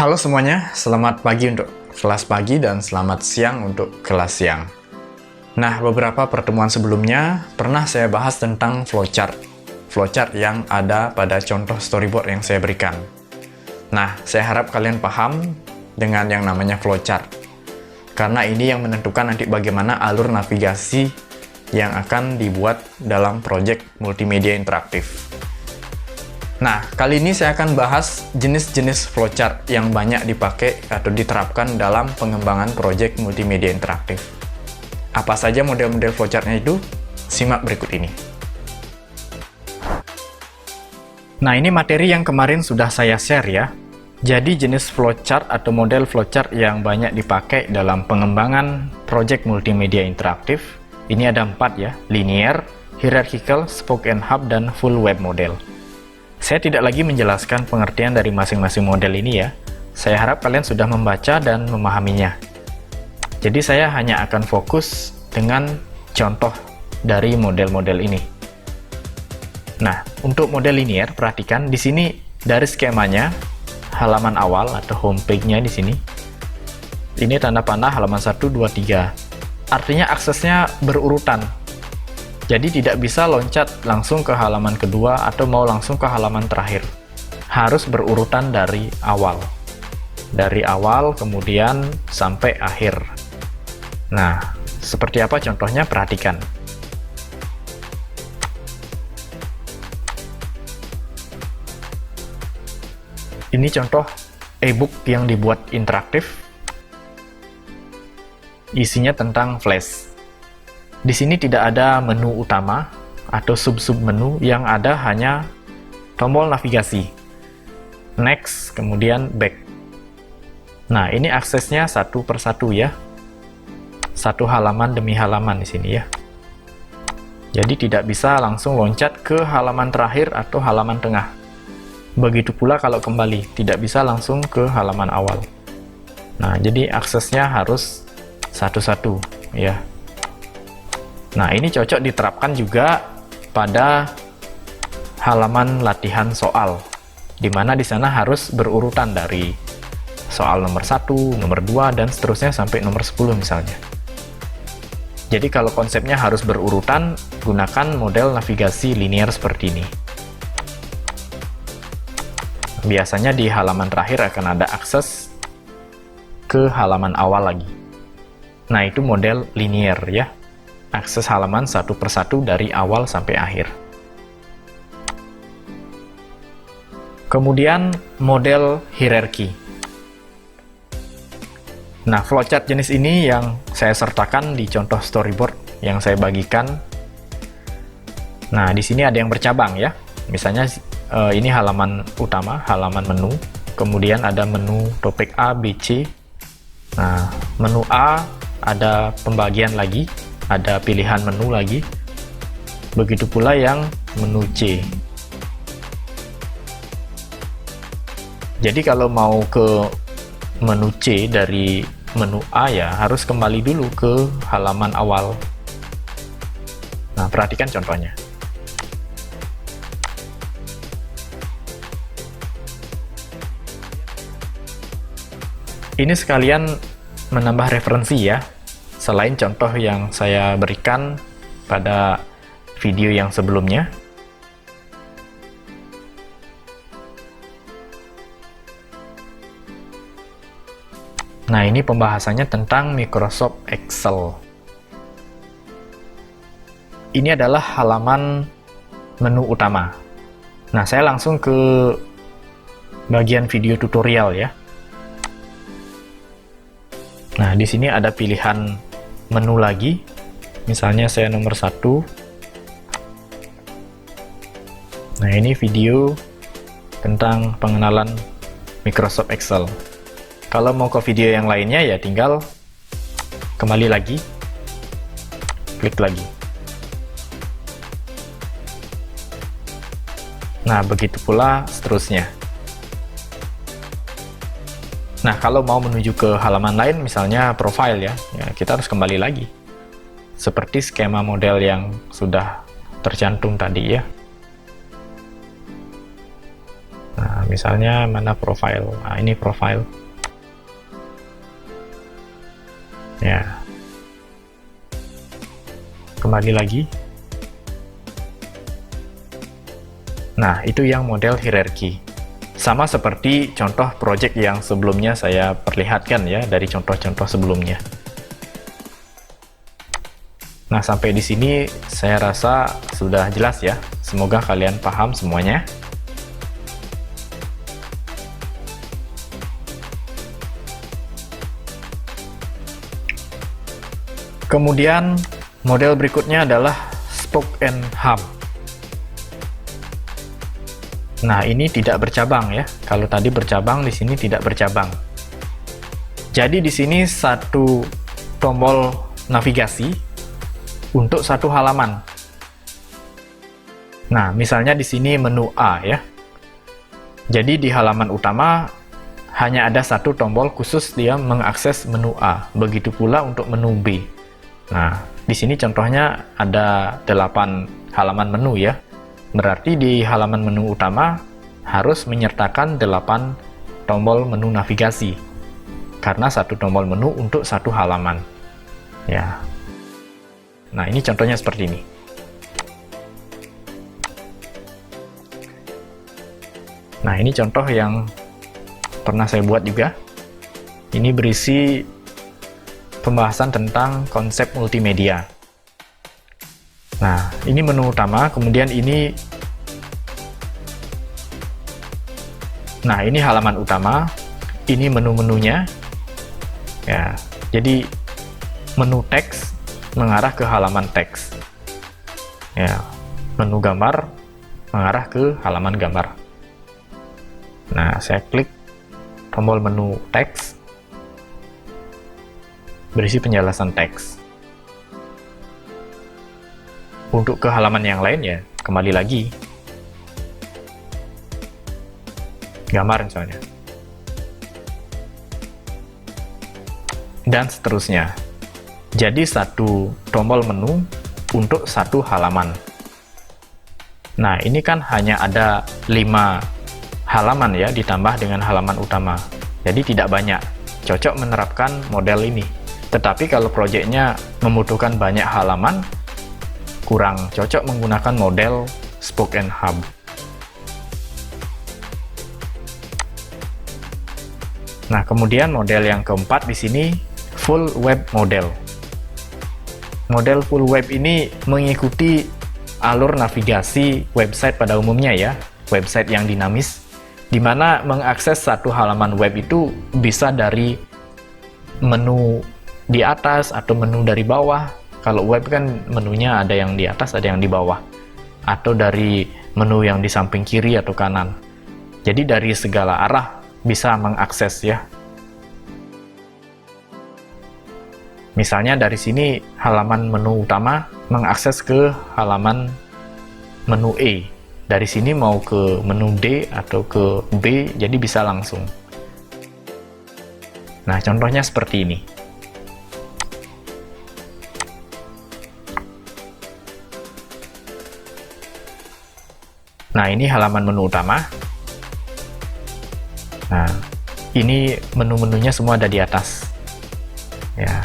Halo semuanya, selamat pagi untuk kelas pagi dan selamat siang untuk kelas siang. Nah, beberapa pertemuan sebelumnya pernah saya bahas tentang flowchart. Flowchart yang ada pada contoh storyboard yang saya berikan. Nah, saya harap kalian paham dengan yang namanya flowchart. Karena ini yang menentukan nanti bagaimana alur navigasi yang akan dibuat dalam proyek multimedia interaktif. Nah, kali ini saya akan bahas jenis-jenis flowchart yang banyak dipakai atau diterapkan dalam pengembangan proyek multimedia interaktif. Apa saja model-model flowchartnya itu? Simak berikut ini. Nah, ini materi yang kemarin sudah saya share ya. Jadi jenis flowchart atau model flowchart yang banyak dipakai dalam pengembangan proyek multimedia interaktif, ini ada 4 ya, linear, hierarchical, spoke and hub, dan full web model. Saya tidak lagi menjelaskan pengertian dari masing-masing model ini ya. Saya harap kalian sudah membaca dan memahaminya. Jadi saya hanya akan fokus dengan contoh dari model-model ini. Nah, untuk model linear, perhatikan di sini dari skemanya, halaman awal atau homepage-nya di sini. Ini tanda panah halaman 1, 2, 3. Artinya aksesnya berurutan. Jadi tidak bisa loncat langsung ke halaman kedua atau mau langsung ke halaman terakhir. Harus berurutan dari awal. Dari awal kemudian sampai akhir. Nah, seperti apa contohnya? Perhatikan. Ini contoh e-book yang dibuat interaktif. Isinya tentang Flash. Di sini tidak ada menu utama atau sub-sub menu, yang ada hanya tombol navigasi, next, kemudian back. Nah, ini aksesnya satu persatu ya. Satu halaman demi halaman di sini ya. Jadi tidak bisa langsung loncat ke halaman terakhir atau halaman tengah. Begitu pula kalau kembali, tidak bisa langsung ke halaman awal. Nah, jadi aksesnya harus satu-satu ya. Nah, ini cocok diterapkan juga pada halaman latihan soal, di mana di sana harus berurutan dari soal nomor 1, nomor 2, dan seterusnya sampai nomor 10 misalnya. Jadi kalau konsepnya harus berurutan, gunakan model navigasi linear seperti ini. Biasanya di halaman terakhir akan ada akses ke halaman awal lagi. Nah, itu model linear ya. Akses halaman satu persatu dari awal sampai akhir. Kemudian model hierarki. Nah, flowchart jenis ini yang saya sertakan di contoh storyboard yang saya bagikan. Nah, di sini ada yang bercabang ya. Misalnya ini halaman utama, halaman menu. Kemudian ada menu topik A, B, C. Nah, menu A ada pembagian lagi. Ada pilihan menu lagi. Begitu pula yang menu C. Jadi kalau mau ke menu C dari menu A ya harus kembali dulu ke halaman awal. Nah, perhatikan contohnya. Ini sekalian menambah referensi ya. Selain contoh yang saya berikan pada video yang sebelumnya. Nah, ini pembahasannya tentang Microsoft Excel. Ini adalah halaman menu utama. Nah, saya langsung ke bagian video tutorial ya. Nah, di sini ada pilihan menu lagi, misalnya saya nomor 1. Nah, ini video tentang pengenalan Microsoft Excel. Kalau mau ke video yang lainnya ya tinggal kembali lagi, klik lagi. Nah, begitu pula seterusnya. Nah, kalau mau menuju ke halaman lain, misalnya profile ya, kita harus kembali lagi. Seperti skema model yang sudah tercantum tadi ya. Nah, misalnya mana profile. Nah, ini profile. Ya. Kembali lagi. Nah, itu yang model hierarki. Sama seperti contoh project yang sebelumnya saya perlihatkan ya, dari contoh-contoh sebelumnya. Nah, sampai di sini saya rasa sudah jelas ya. Semoga kalian paham semuanya. Kemudian model berikutnya adalah spoke and hub. Nah, ini tidak bercabang ya. Kalau tadi bercabang, di sini tidak bercabang. Jadi di sini satu tombol navigasi untuk satu halaman. Nah, misalnya di sini menu A ya. Jadi di halaman utama hanya ada satu tombol khusus dia mengakses menu A. Begitu pula untuk menu B. Nah, di sini contohnya ada 8 halaman menu ya. Berarti di halaman menu utama harus menyertakan 8 tombol menu navigasi. Karena satu tombol menu untuk satu halaman. Ya. Nah, ini contohnya seperti ini. Nah, ini contoh yang pernah saya buat juga. Ini berisi pembahasan tentang konsep multimedia. Nah, ini menu utama, kemudian ini halaman utama, ini menu-menunya. Ya, jadi menu teks mengarah ke halaman teks. Ya, menu gambar mengarah ke halaman gambar. Nah, saya klik tombol menu teks, berisi penjelasan teks. Untuk ke halaman yang lain ya, kembali lagi. Gambar misalnya. Dan seterusnya. Jadi satu tombol menu untuk satu halaman. Nah, ini kan hanya ada 5 halaman ya, ditambah dengan halaman utama. Jadi tidak banyak. Cocok menerapkan model ini. Tetapi kalau proyeknya membutuhkan banyak halaman, kurang cocok menggunakan model spoke and hub. Nah, kemudian model yang keempat di sini full web model. Model full web ini mengikuti alur navigasi website pada umumnya ya, website yang dinamis, di mana mengakses satu halaman web itu bisa dari menu di atas atau menu dari bawah. Kalau web kan menunya ada yang di atas, ada yang di bawah, atau dari menu yang di samping kiri atau kanan. Jadi dari segala arah bisa mengakses ya. Misalnya dari sini halaman menu utama mengakses ke halaman menu E. Dari sini mau ke menu D atau ke B, jadi bisa langsung. Nah, contohnya seperti ini. Nah, ini halaman menu utama. Nah, ini menu-menunya semua ada di atas. Ya.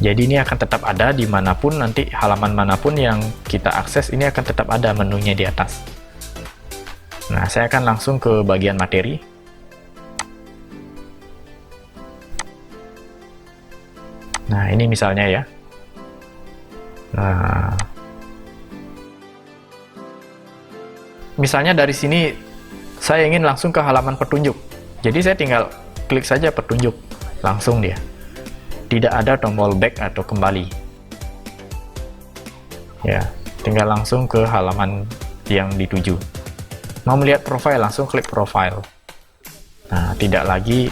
Jadi ini akan tetap ada dimanapun nanti halaman manapun yang kita akses, ini akan tetap ada menunya di atas. Nah, saya akan langsung ke bagian materi. Nah, ini misalnya ya. Nah, misalnya dari sini saya ingin langsung ke halaman petunjuk. Jadi saya tinggal klik saja petunjuk, langsung dia. Tidak ada tombol back atau kembali. Ya, tinggal langsung ke halaman yang dituju. Mau melihat profile, langsung klik profile. Nah, tidak lagi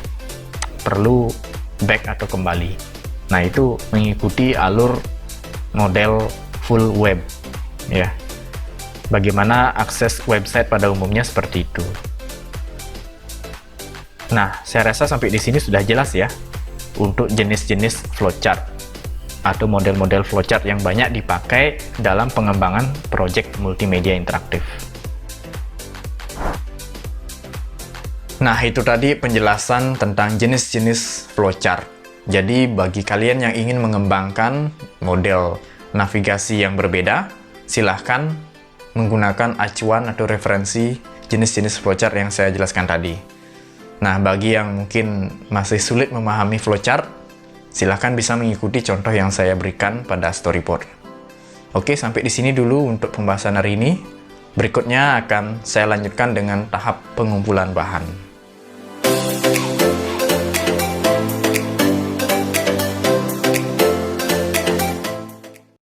perlu back atau kembali. Nah, itu mengikuti alur model full web. Ya, bagaimana akses website pada umumnya seperti itu. Nah, saya rasa sampai di sini sudah jelas ya. Untuk jenis-jenis flowchart atau model-model flowchart yang banyak dipakai dalam pengembangan proyek multimedia interaktif. Nah, itu tadi penjelasan tentang jenis-jenis flowchart. Jadi, bagi kalian yang ingin mengembangkan model navigasi yang berbeda, silahkan menggunakan acuan atau referensi jenis-jenis flowchart yang saya jelaskan tadi. Nah, bagi yang mungkin masih sulit memahami flowchart, silahkan bisa mengikuti contoh yang saya berikan pada storyboard. Oke, sampai di sini dulu untuk pembahasan hari ini. Berikutnya akan saya lanjutkan dengan tahap pengumpulan bahan.